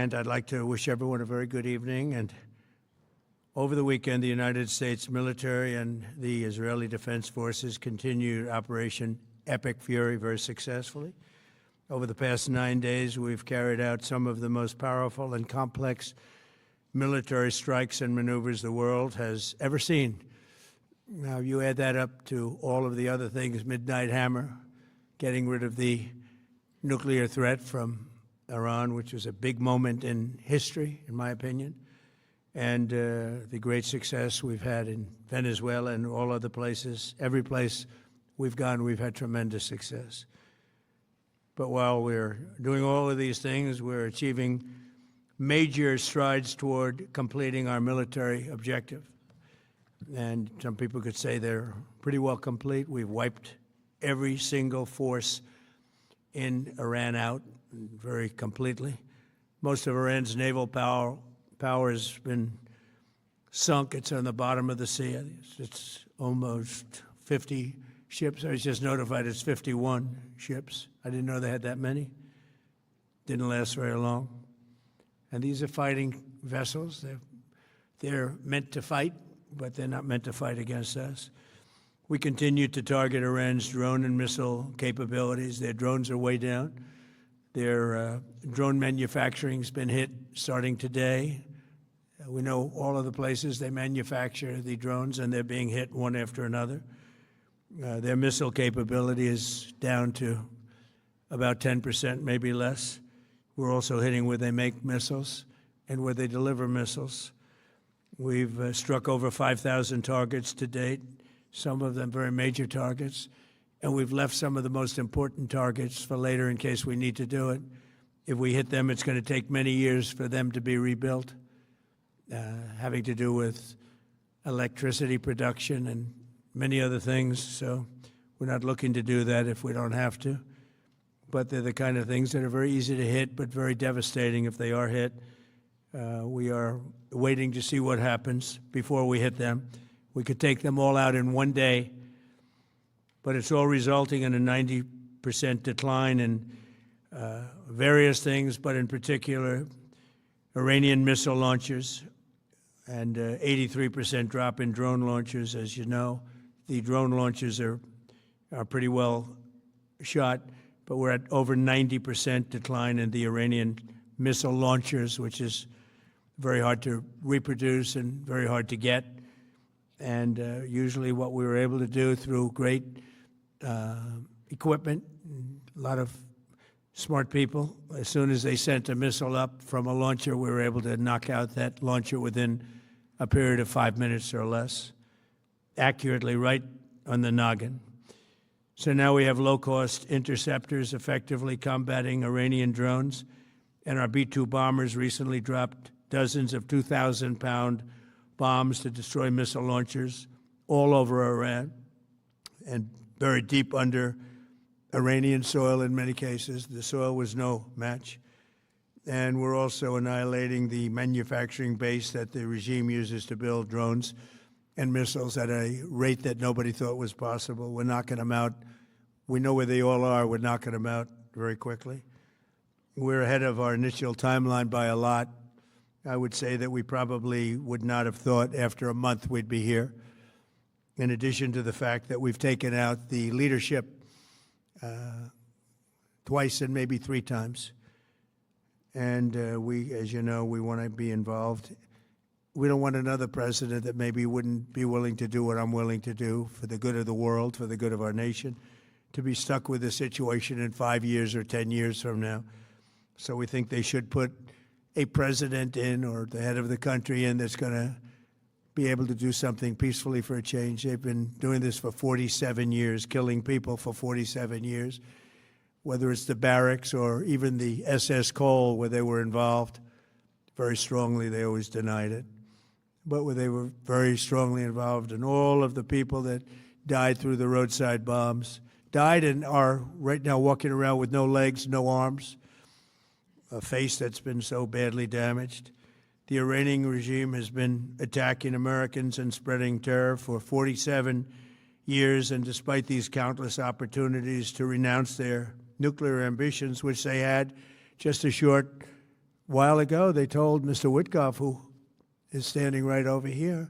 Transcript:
And I'd like to wish everyone a very good evening. And over the weekend, the United States military and the Israeli Defense Forces continued Operation Epic Fury very successfully. Over the past 9 days, we've carried out some of the most powerful and complex military strikes and maneuvers the world has ever seen. Now, you add that up to all of the other things, Midnight Hammer, getting rid of the nuclear threat from Iran, which was a big moment in history, in my opinion, and the great success we've had in Venezuela and all other places. Every place we've gone, we've had tremendous success. But while we're doing all of these things, we're achieving major strides toward completing our military objective. And some people could say they're pretty well complete. We've wiped every single force in Iran out very completely. Most of Iran's naval power has been sunk. It's on the bottom of the sea. It's almost 50 ships. I was just notified it's 51 ships. I didn't know they had that many. Didn't last very long. And these are fighting vessels. They're meant to fight, but they're not meant to fight against us. We continue to target Iran's drone and missile capabilities. Their drones are way down. Their drone manufacturing's been hit starting today. We know all of the places they manufacture the drones, and they're being hit one after another. Their missile capability is down to about 10%, maybe less. We're also hitting where they make missiles and where they deliver missiles. We've struck over 5,000 targets to date, some of them very major targets, and we've left some of the most important targets for later in case we need to do it. If we hit them, it's going to take many years for them to be rebuilt, having to do with electricity production and many other things. So we're not looking to do that if we don't have to. But they're the kind of things that are very easy to hit, but very devastating if they are hit. We are waiting to see what happens before we hit them. We could take them all out in one day, but it's all resulting in a 90% decline in various things, but in particular, Iranian missile launchers and 83% drop in drone launchers. As you know, the drone launchers are pretty well shot, but we're at over 90% decline in the Iranian missile launchers, which is very hard to reproduce and very hard to get. And usually what we were able to do through great equipment, a lot of smart people, as soon as they sent a missile up from a launcher, we were able to knock out that launcher within a period of 5 minutes or less, accurately right on the noggin. So now we have low-cost interceptors effectively combating Iranian drones, and our B-2 bombers recently dropped dozens of 2,000-pound bombs to destroy missile launchers all over Iran and buried deep under Iranian soil in many cases. The soil was no match. And we're also annihilating the manufacturing base that the regime uses to build drones and missiles at a rate that nobody thought was possible. We're knocking them out. We know where they all are. We're knocking them out very quickly. We're ahead of our initial timeline by a lot. I would say that we probably would not have thought after a month we'd be here, in addition to the fact that we've taken out the leadership twice and maybe 3 times. And we, as you know, we want to be involved. We don't want another president that maybe wouldn't be willing to do what I'm willing to do for the good of the world, for the good of our nation, to be stuck with the situation in 5 years or 10 years from now. So we think they should put a president in, or the head of the country in, that's going to be able to do something peacefully for a change. They've been doing this for 47 years, killing people for 47 years, whether it's the barracks or even the SS Cole where they were involved. Very strongly, they always denied it. But where they were very strongly involved, and all of the people that died through the roadside bombs died and are right now walking around with no legs, no arms, a face that's been so badly damaged. The Iranian regime has been attacking Americans and spreading terror for 47 years, and despite these countless opportunities to renounce their nuclear ambitions, which they had just a short while ago, they told Mr. Witkoff, who is standing right over here,